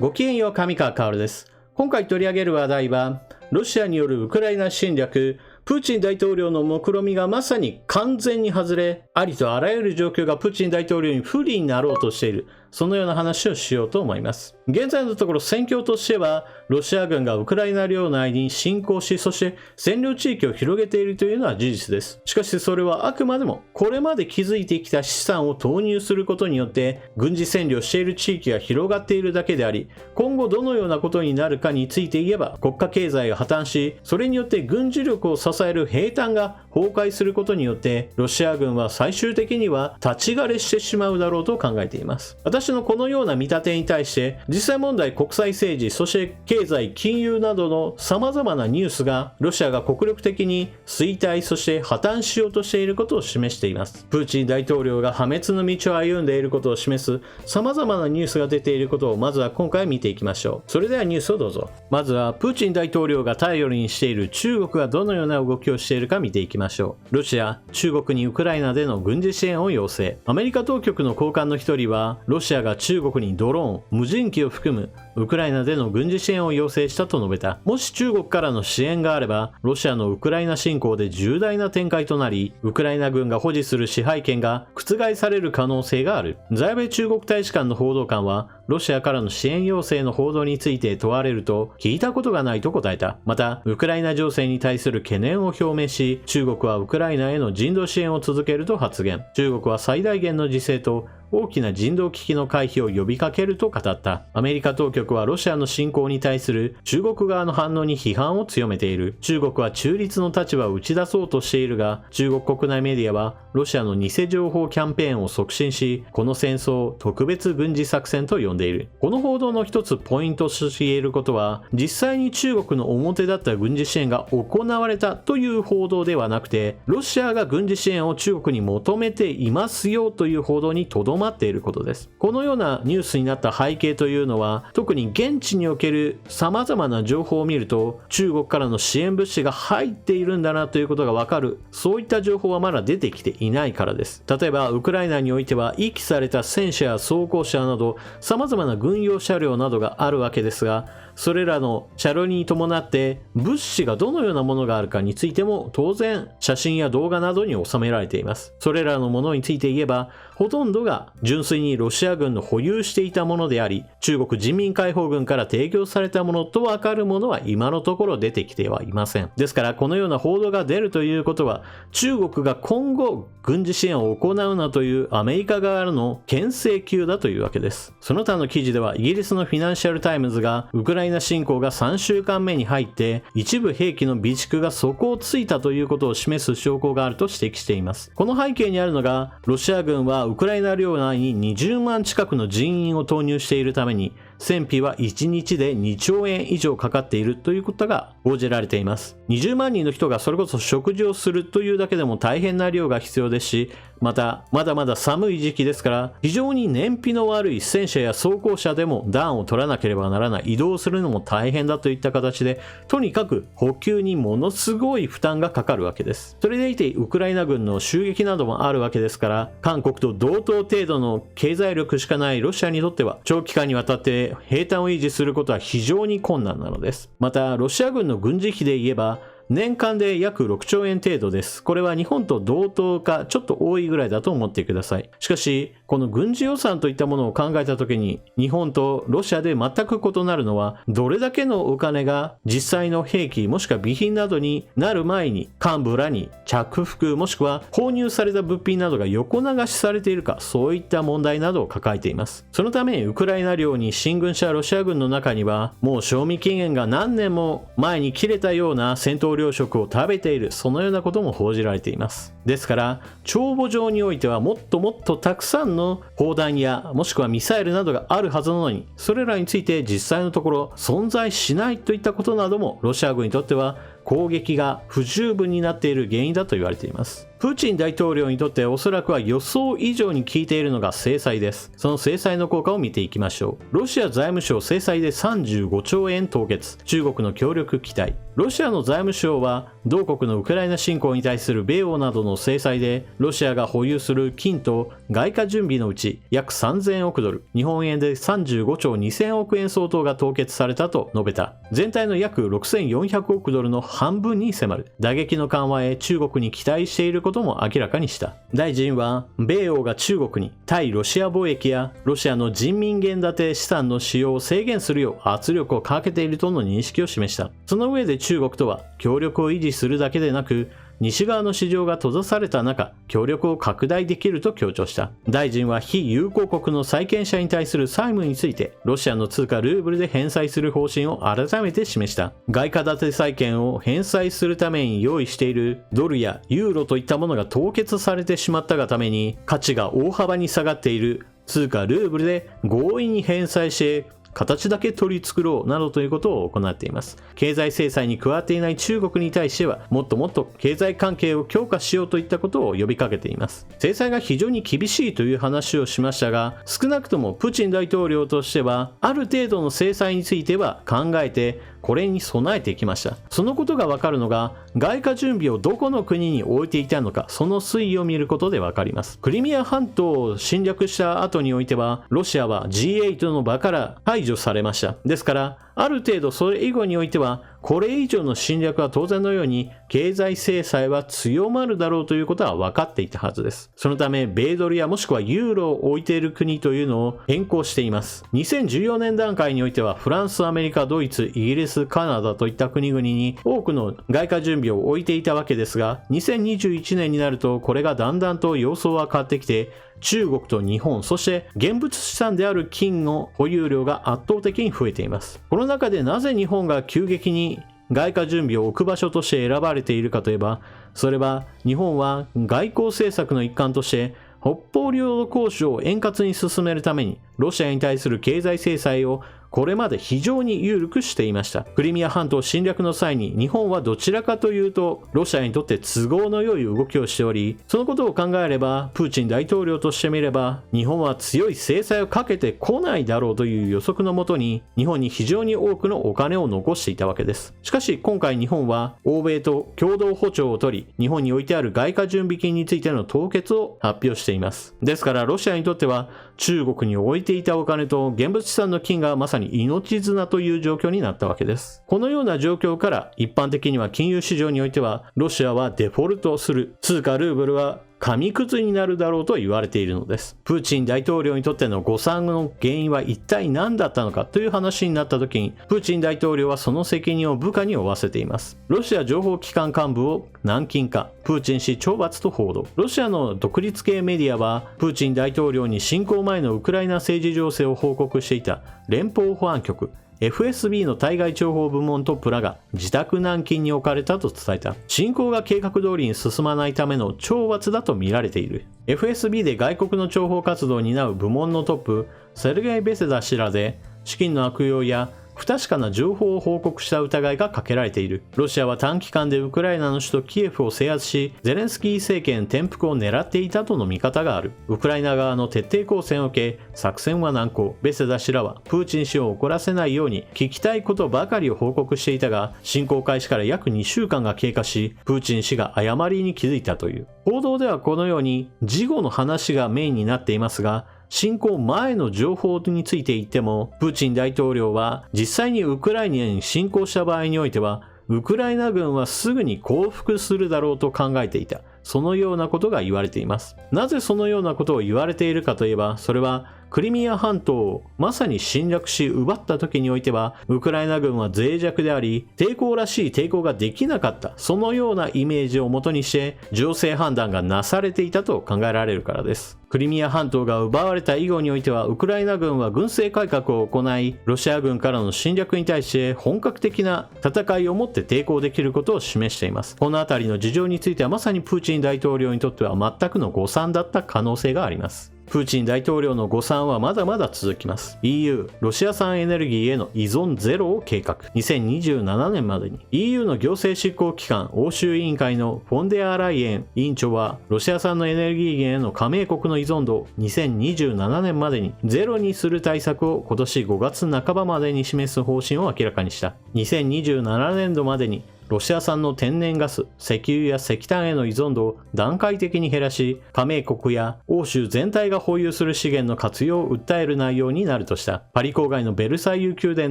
ごきげんよう、上川薫です。今回取り上げる話題は、ロシアによるウクライナ侵略、プーチン大統領の目論見がまさに完全に外れ、ありとあらゆる状況がプーチン大統領に不利になろうとしている、そのような話をしようと思います。現在のところ戦況としては、ロシア軍がウクライナ領内に侵攻し、そして占領地域を広げているというのは事実です。しかしそれはあくまでもこれまで築いてきた資産を投入することによって軍事占領している地域が広がっているだけであり、今後どのようなことになるかについて言えば、国家経済が破綻し、それによって軍事力を支える兵站が崩壊することによって、ロシア軍は最終的には立ち枯れしてしまうだろうと考えています。私のこのような見立てに対して、実際問題、国際政治、そして経済、金融などの様々なニュースが、ロシアが国力的に衰退、そして破綻しようとしていることを示しています。プーチン大統領が破滅の道を歩んでいることを示す様々なニュースが出ていることを、まずは今回見ていきましょう。それではニュースをどうぞ。まずは、プーチン大統領が頼りにしている中国がどのような動きをしているか見ていきましょう。ロシア、中国にウクライナでの軍事支援を要請。アメリカ当局の高官の一人は、ロシアが中国にドローン、無人機を含むウクライナでの軍事支援を要請したと述べた。もし中国からの支援があれば、ロシアのウクライナ侵攻で重大な展開となり、ウクライナ軍が保持する支配権が覆される可能性がある。在米中国大使館の報道官は、ロシアからの支援要請の報道について問われると、聞いたことがないと答えた。また、ウクライナ情勢に対する懸念を表明し、中国はウクライナへの人道支援を続けると発言。中国は最大限の自制と大きな人道危機の回避を呼びかけると語った。アメリカ当局はロシアの侵攻に対する中国側の反応に批判を強めている。中国は中立の立場を打ち出そうとしているが、中国国内メディアはロシアの偽情報キャンペーンを促進し、この戦争を特別軍事作戦と呼んでいる。この報道の一つポイントとして言えることは、実際に中国の表だった軍事支援が行われたという報道ではなくて、ロシアが軍事支援を中国に求めていますよという報道にとどまっていることです。このようなニュースになった背景というのは、特に現地における様々な情報を見ると、中国からの支援物資が入っているんだなということがわかる。そういった情報はまだ出てきていないからです。例えば、ウクライナにおいては遺棄された戦車や装甲車など、様々な軍用車両などがあるわけですが、それらの車両に伴って物資がどのようなものがあるかについても当然写真や動画などに収められています。それらのものについて言えば、ほとんどが純粋にロシア軍の保有していたものであり、中国人民解放軍から提供されたものとわかるものは今のところ出てきてはいません。ですからこのような報道が出るということは、中国が今後軍事支援を行うなというアメリカ側の牽制級だというわけです。その他の記事では、イギリスのフィナンシャルタイムズがウクライナ侵攻が3週間目に入って一部兵器の備蓄が底をついたということを示す証拠があると指摘しています。この背景にあるのが、ロシア軍はウクライナ領内に20万近くの人員を投入しているために、戦費は1日で2兆円以上かかっているということが報じられています。20万人の人がそれこそ食事をするというだけでも大変な量が必要ですし、またまだまだ寒い時期ですから、非常に燃費の悪い戦車や装甲車でも暖を取らなければならない、移動するのも大変だといった形で、とにかく補給にものすごい負担がかかるわけです。それでいてウクライナ軍の襲撃などもあるわけですから、韓国と同等程度の経済力しかないロシアにとっては、長期間にわたって兵站を維持することは非常に困難なのです。またロシア軍の軍事費で言えば、年間で約6兆円程度です。これは日本と同等かちょっと多いぐらいだと思ってください。しかし、この軍事予算といったものを考えたときに、日本とロシアで全く異なるのは、どれだけのお金が実際の兵器もしくは備品などになる前に幹部らに着服もしくは購入された物品などが横流しされているか、そういった問題などを抱えています。そのため、ウクライナ領に進軍したロシア軍の中には、もう賞味期限が何年も前に切れたような戦闘糧食を食べている、そのようなことも報じられています。ですから帳簿上においてはもっともっとたくさんの砲弾やもしくはミサイルなどがあるはずなのに、それらについて実際のところ存在しないといったことなども、ロシア軍にとっては攻撃が不十分になっている原因だと言われています。プーチン大統領にとっておそらくは予想以上に効いているのが制裁です。その制裁の効果を見ていきましょう。ロシア財務省制裁で35兆円凍結。中国の協力期待。ロシアの財務省は同国のウクライナ侵攻に対する米欧などの制裁でロシアが保有する金と外貨準備のうち約3000億ドル、日本円で35兆2000億円相当が凍結されたと述べた。全体の約6400億ドルの半分に迫る。打撃の緩和へ中国に期待していることも明らかにした。大臣は米欧が中国に対ロシア貿易やロシアの人民元建て資産の使用を制限するよう圧力をかけているとの認識を示した。その上で中国とは協力を維持するだけでなく、西側の市場が閉ざされた中、協力を拡大できると強調した。大臣は非友好国の債権者に対する債務について、ロシアの通貨ルーブルで返済する方針を改めて示した。外貨建て債券を返済するために用意しているドルやユーロといったものが凍結されてしまったがために、価値が大幅に下がっている通貨ルーブルで強引に返済して形だけ取り繕うなどということを行っています。経済制裁に加わっていない中国に対してはもっともっと経済関係を強化しようといったことを呼びかけています。制裁が非常に厳しいという話をしましたが、少なくともプーチン大統領としてはある程度の制裁については考えてこれに備えてきました。そのことがわかるのが外貨準備をどこの国に置いていたのか、その推移を見ることでわかります。クリミア半島を侵略した後においてはロシアは G8 の場から排除されました。ですからある程度それ以後においてはこれ以上の侵略は当然のように経済制裁は強まるだろうということは分かっていたはずです。そのため米ドルやもしくはユーロを置いている国というのを変更しています。2014年段階においてはフランス、アメリカ、ドイツ、イギリス、カナダといった国々に多くの外貨準備を置いていたわけですが、2021年になるとこれがだんだんと様相は変わってきて、中国と日本、そして現物資産である金の保有量が圧倒的に増えています。この中でなぜ日本が急激に外貨準備を置く場所として選ばれているかといえば、それは日本は外交政策の一環として北方領土交渉を円滑に進めるためにロシアに対する経済制裁をこれまで非常に有力していました。クリミア半島侵略の際に日本はどちらかというとロシアにとって都合の良い動きをしており、そのことを考えればプーチン大統領としてみれば日本は強い制裁をかけてこないだろうという予測のもとに日本に非常に多くのお金を残していたわけです。しかし今回日本は欧米と共同歩調を取り、日本に置いてある外貨準備金についての凍結を発表しています。ですからロシアにとっては中国に置いていたお金と現物資産の金がまさに命綱という状況になったわけです。このような状況から一般的には金融市場においてはロシアはデフォルトする、通貨ルーブルは紙くずになるだろうと言われているのです。プーチン大統領にとっての誤算の原因は一体何だったのかという話になった時に、プーチン大統領はその責任を部下に負わせています。ロシア情報機関幹部を軟禁化、プーチン氏懲罰と報道。ロシアの独立系メディアはプーチン大統領に侵攻前のウクライナ政治情勢を報告していた連邦保安局FSB の対外諜報部門トップらが自宅軟禁に置かれたと伝えた。侵攻が計画通りに進まないための懲罰だと見られている。FSB で外国の諜報活動を担う部門のトップセルゲイ・ベセダ氏らで資金の悪用や不確かな情報を報告した疑いがかけられている。ロシアは短期間でウクライナの首都キエフを制圧し、ゼレンスキー政権転覆を狙っていたとの見方がある。ウクライナ側の徹底抗戦を受け、作戦は難航。ベセダ氏らはプーチン氏を怒らせないように聞きたいことばかりを報告していたが、侵攻開始から約2週間が経過し、プーチン氏が誤りに気づいたという。報道ではこのように事後の話がメインになっていますが、侵攻前の情報について言っても、プーチン大統領は実際にウクライナに侵攻した場合においては、ウクライナ軍はすぐに降伏するだろうと考えていた。そのようなことが言われています。なぜそのようなことを言われているかといえば、それはクリミア半島をまさに侵略し奪った時においては、ウクライナ軍は脆弱であり、抵抗らしい抵抗ができなかった。そのようなイメージをもとにして、情勢判断がなされていたと考えられるからです。クリミア半島が奪われた以後においては、ウクライナ軍は軍政改革を行い、ロシア軍からの侵略に対して本格的な戦いをもって抵抗できることを示しています。このあたりの事情についてはまさにプーチン大統領にとっては全くの誤算だった可能性があります。プーチン大統領の誤算はまだまだ続きます。 EU、ロシア産エネルギーへの依存ゼロを計画。2027年までに EU の行政執行機関欧州委員会のフォンデアライエン委員長は、ロシア産のエネルギー源への加盟国の依存度を2027年までにゼロにする対策を今年5月半ばまでに示す方針を明らかにした。2027年度までにロシア産の天然ガス、石油や石炭への依存度を段階的に減らし、加盟国や欧州全体が保有する資源の活用を訴える内容になるとした。パリ郊外のベルサイユ宮殿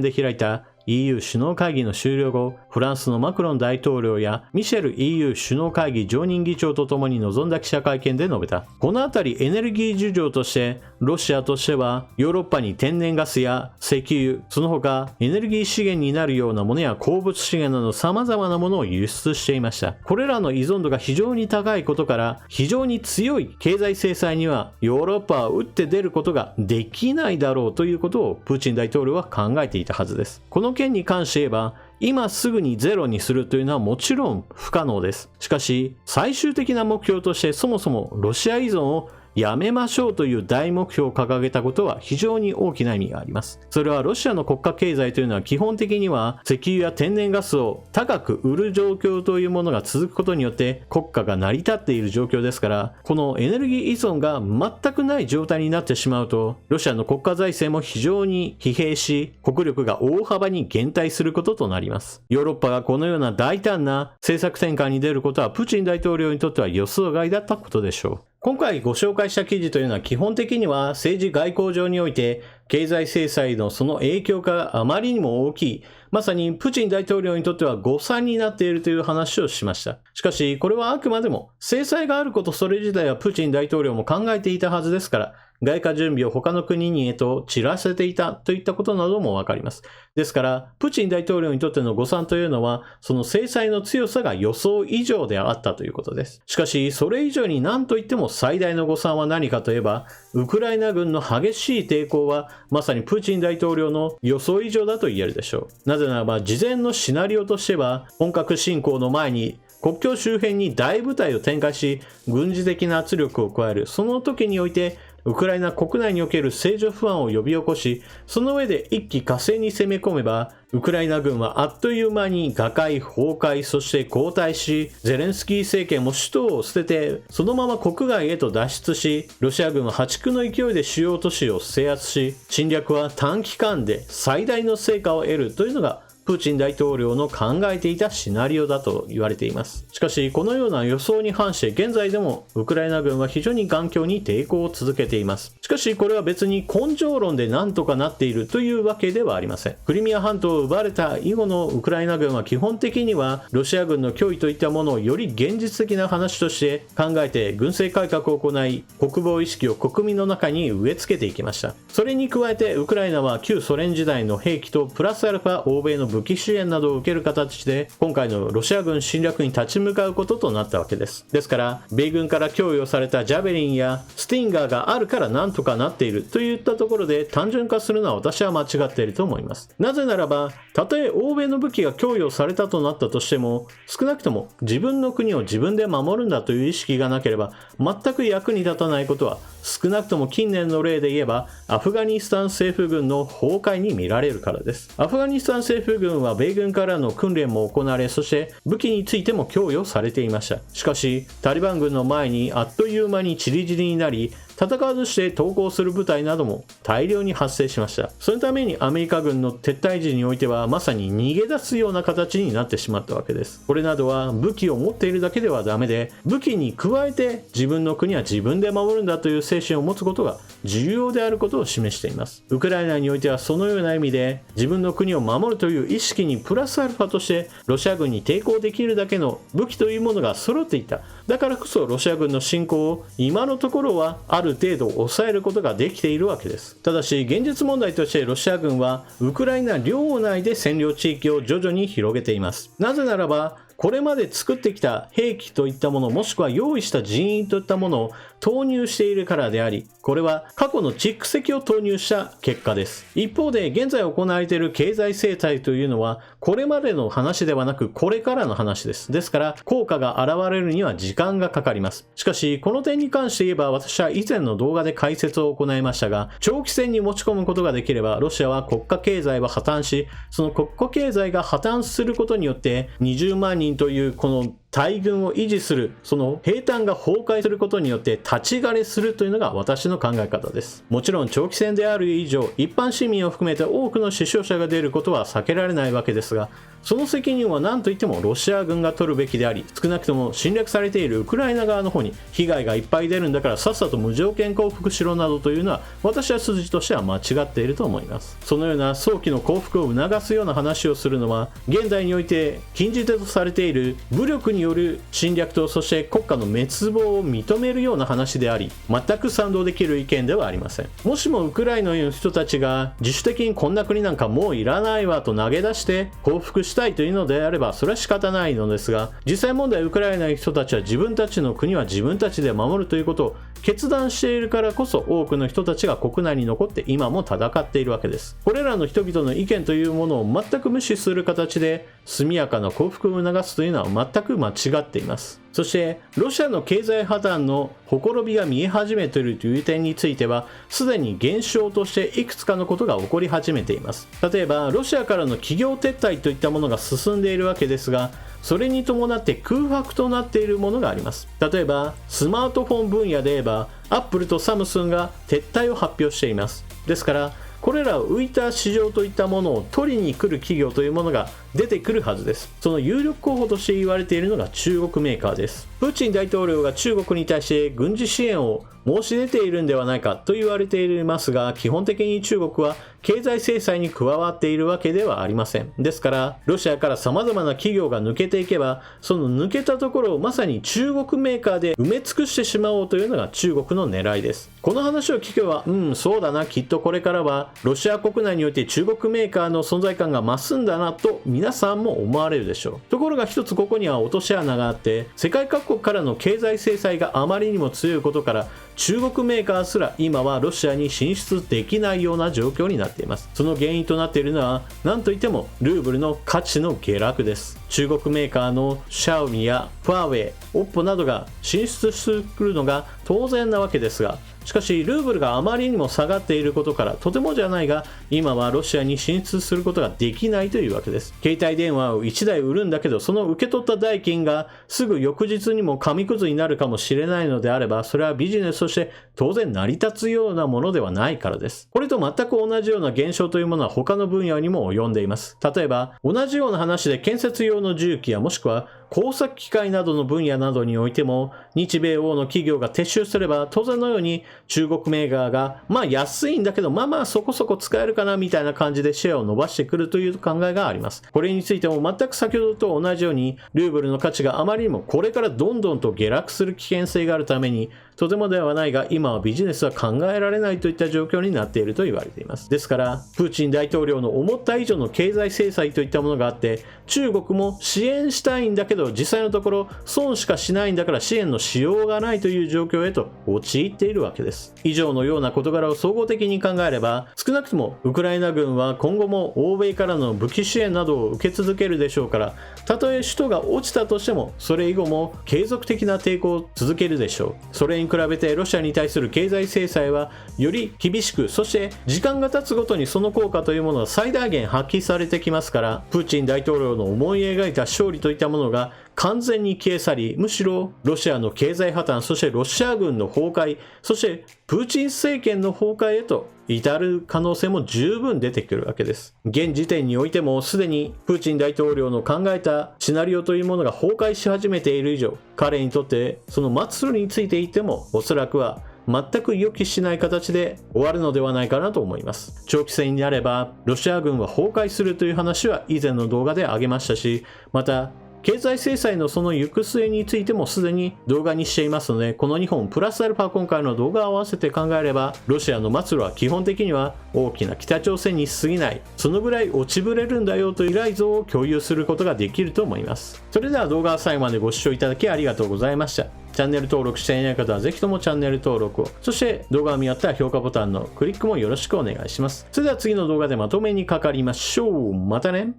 で開いたEU 首脳会議の終了後、フランスのマクロン大統領やミシェル EU 首脳会議常任議長とともに臨んだ記者会見で述べた。このあたりエネルギー事情として、ロシアとしてはヨーロッパに天然ガスや石油、その他エネルギー資源になるようなものや鉱物資源など様々なものを輸出していました。これらの依存度が非常に高いことから、非常に強い経済制裁にはヨーロッパは打って出ることができないだろうということをプーチン大統領は考えていたはずです。この件に関して言えば、今すぐにゼロにするというのはもちろん不可能です。しかし、最終的な目標としてそもそもロシア依存をやめましょうという大目標を掲げたことは非常に大きな意味があります。それはロシアの国家経済というのは基本的には石油や天然ガスを高く売る状況というものが続くことによって国家が成り立っている状況ですから、このエネルギー依存が全くない状態になってしまうと、ロシアの国家財政も非常に疲弊し、国力が大幅に減退することとなります。ヨーロッパがこのような大胆な政策転換に出ることはプーチン大統領にとっては予想外だったことでしょう。今回ご紹介した記事というのは基本的には政治外交上において経済制裁のその影響があまりにも大きい、まさにプーチン大統領にとっては誤算になっているという話をしました。しかしこれはあくまでも制裁があることそれ自体はプーチン大統領も考えていたはずですから、外貨準備を他の国にへと散らせていたといったことなどもわかります。ですから、プーチン大統領にとっての誤算というのは、その制裁の強さが予想以上であったということです。しかし、それ以上に何と言っても最大の誤算は何かといえば、ウクライナ軍の激しい抵抗は、まさにプーチン大統領の予想以上だと言えるでしょう。なぜならば、事前のシナリオとしては、本格侵攻の前に、国境周辺に大部隊を展開し、軍事的な圧力を加える。その時において、ウクライナ国内における政情不安を呼び起こし、その上で一気呵成に攻め込めば、ウクライナ軍はあっという間に瓦解、崩壊、そして後退し、ゼレンスキー政権も首都を捨てて、そのまま国外へと脱出し、ロシア軍は破竹の勢いで主要都市を制圧し、侵略は短期間で最大の成果を得るというのが、プーチン大統領の考えていたシナリオだと言われています。しかし、このような予想に反して現在でもウクライナ軍は非常に頑強に抵抗を続けています。しかし、これは別に根性論で何とかなっているというわけではありません。クリミア半島を奪われた以後のウクライナ軍は基本的にはロシア軍の脅威といったものをより現実的な話として考えて軍政改革を行い、国防意識を国民の中に植え付けていきました。それに加えてウクライナは旧ソ連時代の兵器とプラスアルファ欧米の武器支援などを受ける形で今回のロシア軍侵略に立ち向かうこととなったわけです。ですから米軍から供与されたジャベリンやスティンガーがあるからなんとかなっているといったところで単純化するのは私は間違っていると思います。なぜならばたとえ欧米の武器が供与されたとなったとしても少なくとも自分の国を自分で守るんだという意識がなければ全く役に立たないことは少なくとも近年の例で言えばアフガニスタン政府軍の崩壊に見られるからです。アフガニスタン政府軍は米軍からの訓練も行われ、そして武器についても供与されていました。しかしタリバン軍の前にあっという間に散り散りになり、戦わずして投降する部隊なども大量に発生しました。そのためにアメリカ軍の撤退時においてはまさに逃げ出すような形になってしまったわけです。これなどは武器を持っているだけではダメで、武器に加えて自分の国は自分で守るんだという精神を持つことが重要であることを示しています。ウクライナにおいてはそのような意味で自分の国を守るという意識にプラスアルファとしてロシア軍に抵抗できるだけの武器というものが揃っていた。だからこそロシア軍の侵攻を今のところはある程度抑えることができているわけです。ただし現実問題としてロシア軍はウクライナ領内で占領地域を徐々に広げています。なぜならばこれまで作ってきた兵器といったもの、もしくは用意した人員といったものを投入しているからであり、これは過去の蓄積を投入した結果です。一方で現在行われている経済制裁というのは、これまでの話ではなくこれからの話です。ですから効果が現れるには時間がかかります。しかしこの点に関して言えば、私は以前の動画で解説を行いましたが、長期戦に持ち込むことができれば、ロシアは国家経済は破綻し、その国家経済が破綻することによって20万人というこの大軍を維持する、その兵隊が崩壊することによって立ち枯れするというのが私の考え方です。もちろん長期戦である以上、一般市民を含めて多くの死傷者が出ることは避けられないわけですが、その責任は何といってもロシア軍が取るべきであり、少なくとも侵略されているウクライナ側の方に被害がいっぱい出るんだからさっさと無条件降伏しろなどというのは、私は筋としては間違っていると思います。そのような早期の降伏を促すような話をするのは、現代において禁じ手とされている武力による侵略と、そして国家の滅亡を認めるような話であり、全く賛同できる意見ではありません。もしもウクライナの人たちが自主的にこんな国なんかもういらないわと投げ出して降伏したいというのであれば、それは仕方ないのですが、実際問題ウクライナの人たちは自分たちの国は自分たちで守るということを決断しているからこそ、多くの人たちが国内に残って今も戦っているわけです。これらの人々の意見というものを全く無視する形で速やかな降伏を促すというのは全く間違っています。そしてロシアの経済破綻のほころびが見え始めているという点については、すでに現象としていくつかのことが起こり始めています。例えばロシアからの企業撤退といったものが進んでいるわけですが、それに伴って空白となっているものがあります。例えばスマートフォン分野で言えば、アップルとサムスンが撤退を発表しています。ですからこれらを浮いた市場といったものを取りに来る企業というものが出てくるはずです。その有力候補として言われているのが中国メーカーです。プーチン大統領が中国に対して軍事支援を申し出ているんではないかと言われていますが、基本的に中国は経済制裁に加わっているわけではありません。ですからロシアから様々な企業が抜けていけば、その抜けたところをまさに中国メーカーで埋め尽くしてしまおうというのが中国の狙いです。この話を聞けば、そうだな、きっとこれからはロシア国内において中国メーカーの存在感が増すんだなと皆さんも思われるでしょう。ところが一つここには落とし穴があって、世界各国からの経済制裁があまりにも強いことから、中国メーカーすら今はロシアに進出できないような状況になっています。その原因となっているのは何といってもルーブルの価値の下落です。中国メーカーのシャオミやファーウェイ、オッポなどが進出してくるのが当然なわけですが、しかしルーブルがあまりにも下がっていることから、とてもじゃないが今はロシアに進出することができないというわけです。携帯電話を1台売るんだけど、その受け取った代金がすぐ翌日にも紙くずになるかもしれないのであれば、それはビジネスとして当然成り立つようなものではないからです。これと全く同じような現象というものは他の分野にも及んでいます。例えば同じような話で建設用の重機やもしくは工作機械などの分野などにおいても、日米欧の企業が撤収すれば当然のように中国メーカーが安いんだけどそこそこ使えるかなみたいな感じでシェアを伸ばしてくるという考えがあります。これについても全く先ほどと同じようにルーブルの価値があまりにもこれからどんどんと下落する危険性があるために、とてもではないが今はビジネスは考えられないといった状況になっていると言われています。ですからプーチン大統領の思った以上の経済制裁といったものがあって、中国も支援したいんだけど実際のところ損しかしないんだから支援のしようがないという状況へと陥っているわけです。以上のような事柄を総合的に考えれば、少なくともウクライナ軍は今後も欧米からの武器支援などを受け続けるでしょうから、たとえ首都が落ちたとしてもそれ以後も継続的な抵抗を続けるでしょう。それに比べてロシアに対する経済制裁はより厳しく、そして時間が経つごとにその効果というものが最大限発揮されてきますから、プーチン大統領の思い描いた勝利といったものが完全に消え去り、むしろロシアの経済破綻、そしてロシア軍の崩壊、そしてプーチン政権の崩壊へと至る可能性も十分出てくるわけです。現時点においてもすでにプーチン大統領の考えたシナリオというものが崩壊し始めている以上、彼にとってその末路についていてもおそらくは全く予期しない形で終わるのではないかなと思います。長期戦になればロシア軍は崩壊するという話は以前の動画で挙げましたし、また経済制裁のその行く末についてもすでに動画にしていますので、この2本プラスアルファ今回の動画を合わせて考えれば、ロシアの末路は基本的には大きな北朝鮮に過ぎない、そのぐらい落ちぶれるんだよという未来像を共有することができると思います。それでは動画を最後までご視聴いただきありがとうございました。チャンネル登録していない方はぜひともチャンネル登録を、そして動画を見終わったら評価ボタンのクリックもよろしくお願いします。それでは次の動画でまとめにかかりましょう。またね。